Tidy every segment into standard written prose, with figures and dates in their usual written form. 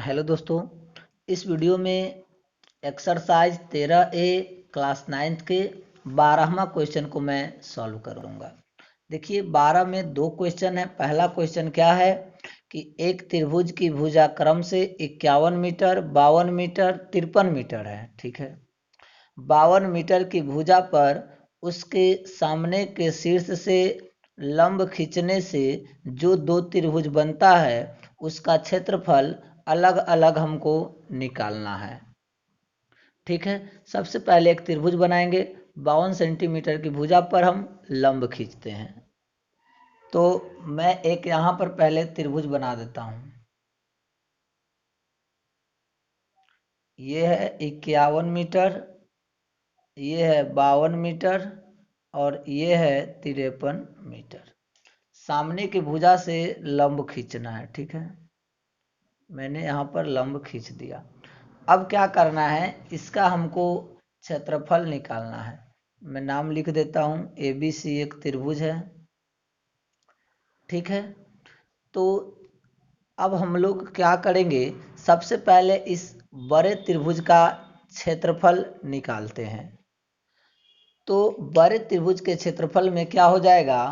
Hello दोस्तों। इस video में एक्सरसाइज 13A क्लास 9th के 12वां क्वेश्चन को मैं सॉल्व करूंगा। देखिए 12 में दो क्वेश्चन है। पहला क्वेश्चन क्या है कि एक त्रिभुज की भुजा क्रम से 51 मीटर, 52 मीटर, 53 मीटर है। ठीक है, 52 मीटर की भुजा पर उसके सामने के शीर्ष से लंब खींचने से जो दो त्रिभुज बनता है उसका क्षेत्रफल अलग अलग हमको निकालना है। ठीक है, सबसे पहले एक त्रिभुज बनाएंगे। 52 सेंटीमीटर की भुजा पर हम लंब खींचते हैं। तो मैं एक यहाँ पर पहले त्रिभुज बना देता हूँ। ये है 51 मीटर, ये है 52 मीटर और ये है 53 मीटर। सामने की भुजा से लंब खींचना है। ठीक है, मैंने यहाँ पर लंब खींच दिया। अब क्या करना है, इसका हमको क्षेत्रफल निकालना है। मैं नाम लिख देता हूँ, ABC एक त्रिभुज है। ठीक है, तो अब हम लोग क्या करेंगे, सबसे पहले इस बड़े त्रिभुज का क्षेत्रफल निकालते हैं। तो बड़े त्रिभुज के क्षेत्रफल में क्या हो जाएगा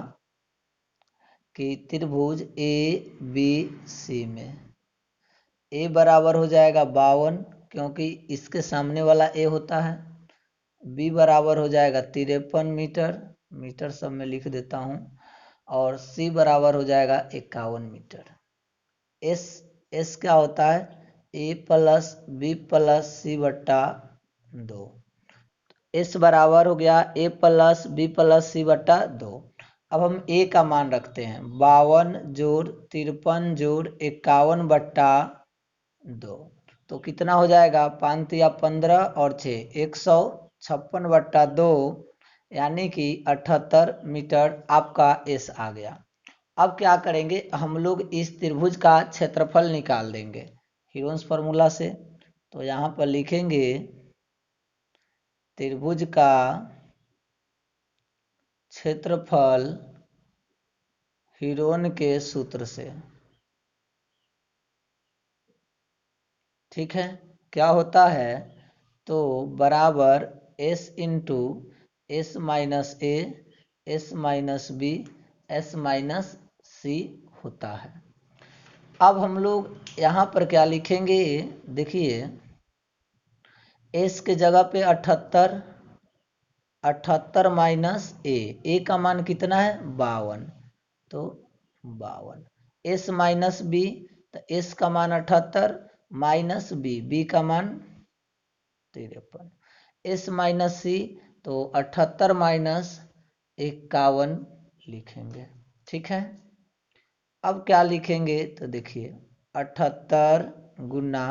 कि त्रिभुज ABC में A बराबर हो जाएगा 52, क्योंकि इसके सामने वाला A होता है। B बराबर हो जाएगा 53 मीटर, मीटर सब में लिख देता हूँ। और C बराबर हो जाएगा 51 मीटर। S क्या होता है, A plus B plus C बट्टा 2। S बराबर हो गया A plus B plus C बट्टा 2। अब हम A का मान रखते हैं, 52 जोड़ 53 जोड़ 51 बट्टा 2। तो कितना हो जाएगा, 5 या 15 और 6 156 बट्टा 2, यानी कि 78 मीटर आपका S आ गया। अब क्या करेंगे, हम लोग इस त्रिभुज का क्षेत्रफल निकाल देंगे हीरोन्स फार्मूला से। तो यहाँ पर लिखेंगे त्रिभुज का क्षेत्रफल हीरोन के सूत्र से। ठीक है, क्या होता है, तो बराबर S into S minus A, S minus B, S minus C होता है। अब हम लोग यहाँ पर क्या लिखेंगे, देखिए S के जगह पे 78, 78 माइनस A का मान कितना है 52, तो 52। S माइनस B, तो S का मान 78 माइनस B का मान 53। S माइनस C, तो 78 माइनस 51 लिखेंगे। ठीक है, अब क्या लिखेंगे, तो देखिए 78 गुना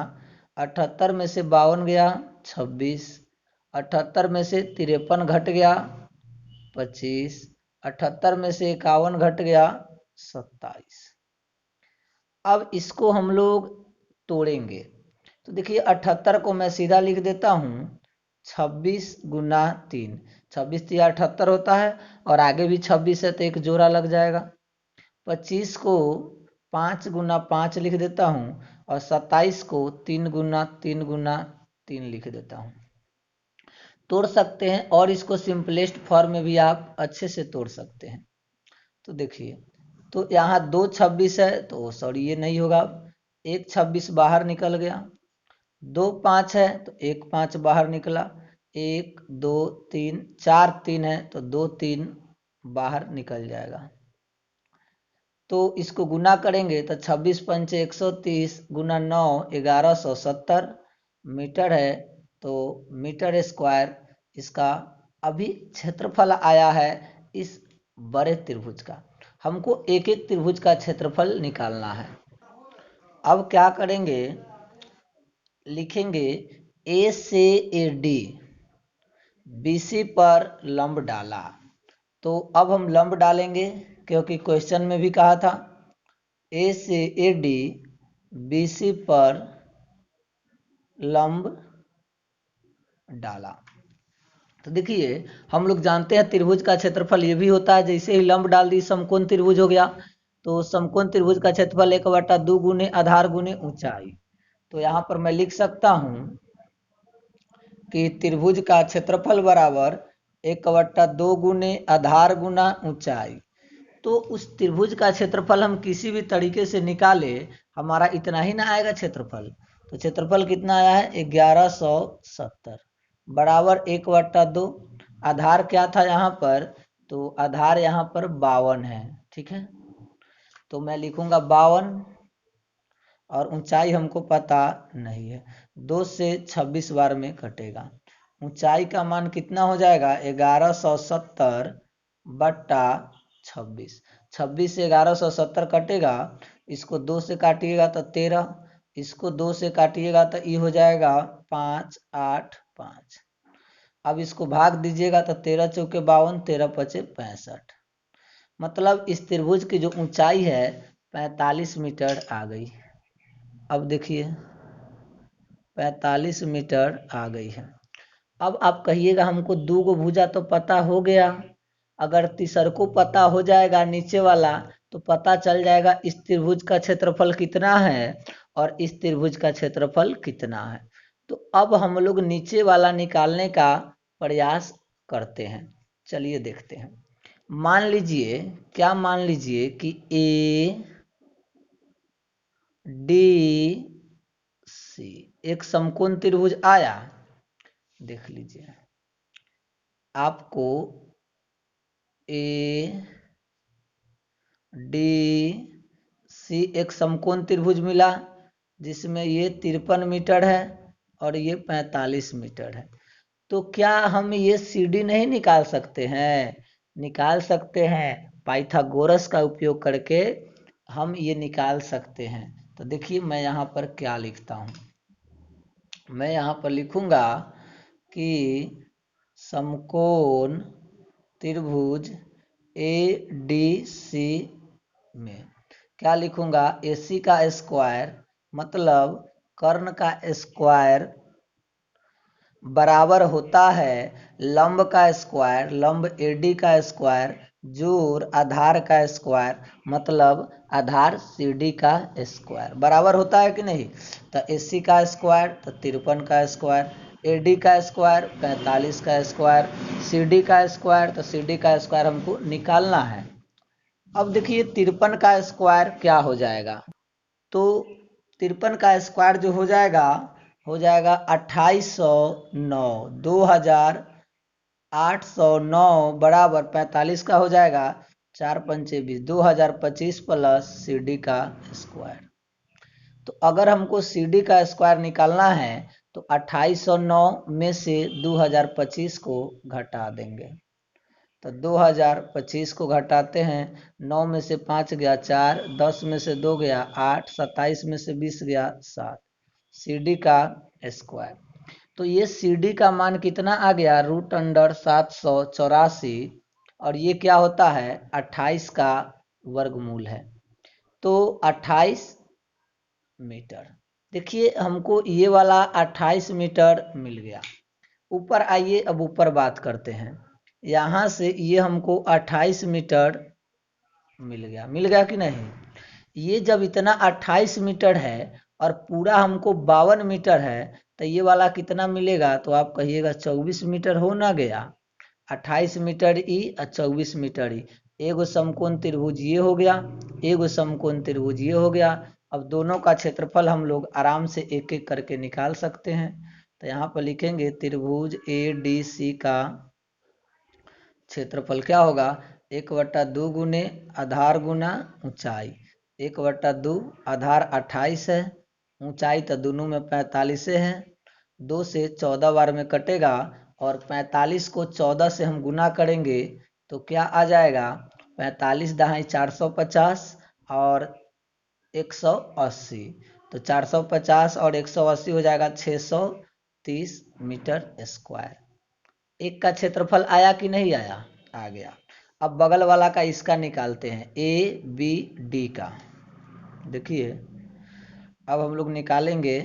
78 में से 52 गया 26, 78 में से 53 घट गया 25, 78 में से 51 घट गया 27। अब इसको हम लोग तोड़ेंगे। तो देखिए 78 को मैं सीधा लिख देता हूँ 26 गुना 3, 26 3 78 होता है और आगे भी 26 है तो एक जोड़ा लग जाएगा। 25 को 5 गुना 5 लिख देता हूँ और 27 को 3 गुना 3 गुना 3 लिख देता हूँ। तोड़ सकते हैं और इसको सिंपलेस्ट फॉर्म में भी आप अच्छे से तोड़ सकते हैं। तो देखिए, तो यहाँ 2 26 है, तो सॉरी ये नहीं होगा, 1 26 बाहर निकल गया। 2 5 है तो 1 5 बाहर निकला। 1 2 3 4 3 है तो 2 3 बाहर निकल जाएगा। तो इसको गुना करेंगे तो 26 पंचे 130 गुना 9 1170 मीटर है। तो मीटर स्क्वायर इसका अभी क्षेत्रफल आया है इस बड़े त्रिभुज का। हमको एक एक त्रिभुज का क्षेत्रफल निकालना है। अब क्या करेंगे, लिखेंगे A से AD BC पर लंब डाला। तो अब हम लंब डालेंगे क्योंकि क्वेश्चन में भी कहा था A से AD BC पर लंब डाला। तो देखिए हम लोग जानते हैं त्रिभुज का क्षेत्रफल ये भी होता है, जैसे ही लंब डाल दी समकोण त्रिभुज हो गया। तो समकोण त्रिभुज का क्षेत्रफल 1/2 गुने आधार गुने ऊंचाई। तो यहाँ पर मैं लिख सकता हूँ कि त्रिभुज का क्षेत्रफल बराबर 1/2 गुने आधार गुना ऊंचाई। तो उस त्रिभुज का क्षेत्रफल हम किसी भी तरीके से निकाले, हमारा इतना ही ना आएगा क्षेत्रफल। तो क्षेत्रफल कितना आया है 1170 बराबर 1/2। आधार क्या था यहाँ पर, तो आधार यहाँ पर 52 है। ठीक है, तो मैं लिखूंगा 52 और ऊंचाई हमको पता नहीं है, 2 से 26 बार में कटेगा। ऊंचाई का मान कितना हो जाएगा 1170 बट्टा 26। 26 से 1170 कटेगा, इसको 2 से काटिएगा तो 13, इसको 2 से काटिएगा तो ये हो जाएगा 5 8 5। अब इसको भाग दीजिएगा तो 13 चौके 52, 13 पचे 65। मतलब इस त्रिभुज की जो ऊंचाई है 45 मीटर आ गई। अब देखिए 45 मीटर आ गई है। अब आप कहिएगा हमको 2 गो भुजा तो पता हो गया, अगर तीसर को पता हो जाएगा नीचे वाला, तो पता चल जाएगा इस त्रिभुज का क्षेत्रफल कितना है और इस त्रिभुज का क्षेत्रफल कितना है। तो अब हम लोग नीचे वाला निकालने का प्रयास करते हैं। चलिए देखते हैं। मान लीजिए, क्या मान लीजिए कि ए डी सी एक समकोण त्रिभुज आया। देख लीजिए, आपको ए डी सी एक समकोण त्रिभुज मिला, जिसमें ये 53 मीटर है और ये 45 मीटर है। तो क्या हम ये सी डी नहीं निकाल सकते हैं? निकाल सकते हैं, पाइथागोरस का उपयोग करके हम ये निकाल सकते हैं। तो देखिए मैं यहाँ पर क्या लिखता हूँ, मैं यहाँ पर लिखूंगा कि समकोण त्रिभुज ए डी सी में क्या लिखूंगा, ए सी का स्क्वायर मतलब कर्ण का स्क्वायर बराबर होता है लंब का स्क्वायर, लंब ए डी का स्क्वायर जोड़ आधार का स्क्वायर मतलब आधार सी डी का स्क्वायर, बराबर होता है कि नहीं। तो ए सी का स्क्वायर तो 53 का स्क्वायर, ए डी का स्क्वायर 45 का स्क्वायर, सी डी का स्क्वायर तो सी डी का स्क्वायर हमको निकालना है। अब देखिए 53 का स्क्वायर क्या हो जाएगा, तो 53 का स्क्वायर जो हो जाएगा 2809, 2809 बराबर 45 का हो जाएगा 4 पंचे 20, 2025 प्लस सी डी का स्क्वायर। तो अगर हमको सी डी का स्क्वायर निकालना है तो 2809 में से 2025 को घटा देंगे। तो 2025 को घटाते हैं, 9 में से 5 गया 4, 10 में से 2 गया 8, 27 में से 20 गया 7, सी डी का स्क्वायर। तो ये सी डी का मान कितना आ गया √784, और ये क्या होता है 28 का वर्गमूल है, तो 28 मीटर। देखिए हमको ये वाला 28 मीटर मिल गया। ऊपर आइए, अब ऊपर बात करते हैं। यहाँ से ये हमको 28 मीटर मिल गया कि नहीं। ये जब इतना 28 मीटर है और पूरा हमको 52 मीटर है, तो ये वाला कितना मिलेगा, तो आप कहिएगा 24 मीटर हो ना गया। 28 मीटर ई और 24 मीटर ई, एगो समकोण त्रिभुज ये हो गया, एगो समकोण त्रिभुज ये हो गया। अब दोनों का क्षेत्रफल हम लोग आराम से एक एक करके निकाल सकते हैं। तो यहाँ पर लिखेंगे त्रिभुज ए डी सी का क्षेत्रफल क्या होगा 1/2 गुने आधार गुना ऊंचाई। 1/2 आधार 28 है, ऊंचाई तो दोनों में 45 है, 2 से 14 बार में कटेगा और 45 को 14 से हम गुना करेंगे तो क्या आ जाएगा 45 दहाई 450 और 180, तो 450 और 180 हो जाएगा 630 मीटर स्क्वायर। एक का क्षेत्रफल आया कि नहीं आया, आ गया। अब बगल वाला का इसका निकालते हैं ए बी डी का। देखिए अब हम लोग निकालेंगे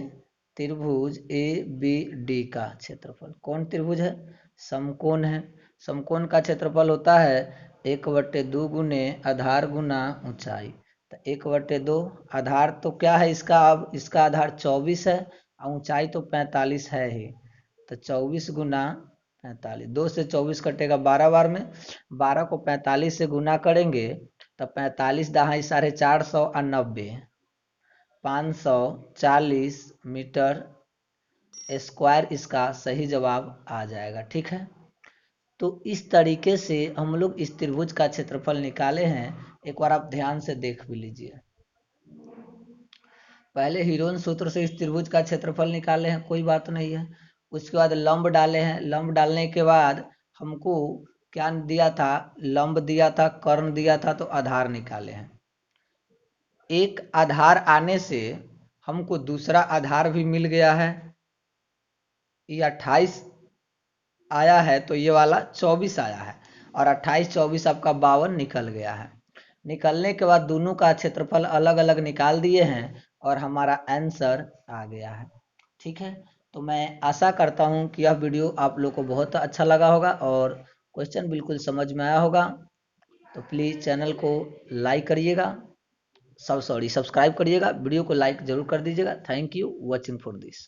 त्रिभुज ए बी डी का क्षेत्रफल। कौन त्रिभुज है, समकोण है। समकोण का क्षेत्रफल होता है 1/2 गुने आधार गुना ऊंचाई। तो 1/2 आधार तो क्या है इसका, अब इसका आधार 24 है और ऊंचाई तो 45 है ही। तो 24 गुना 45, 2 से 24 कटेगा 12 बार में, 12 को 45 से गुना करेंगे तो 45 दहाई 450 और 90, 540 मीटर स्क्वायर इसका सही जवाब आ जाएगा। ठीक है, तो इस तरीके से हम लोग इस त्रिभुज का क्षेत्रफल निकाले हैं। एक बार आप ध्यान से देख भी लीजिए। पहले हीरोन सूत्र से इस त्रिभुज का क्षेत्रफल निकाले हैं, कोई बात नहीं है। उसके बाद लंब डाले हैं, लंब डालने के बाद हमको क्या दिया था, लंब दिया था, कर्ण दिया था, तो आधार निकाले हैं। एक आधार आने से हमको दूसरा आधार भी मिल गया है। ये 28 आया है तो ये वाला 24 आया है, और 28 24 आपका 52 निकल गया है। निकलने के बाद दोनों का क्षेत्रफल अलग अलग निकाल दिए हैं और हमारा आंसर आ गया है। ठीक है, तो मैं आशा करता हूँ कि यह वीडियो आप लोग को बहुत अच्छा लगा होगा और क्वेश्चन बिल्कुल समझ में आया होगा। तो प्लीज़ चैनल को लाइक करिएगा, सॉरी सब्सक्राइब करिएगा, वीडियो को लाइक जरूर कर दीजिएगा। Thank you watching for this.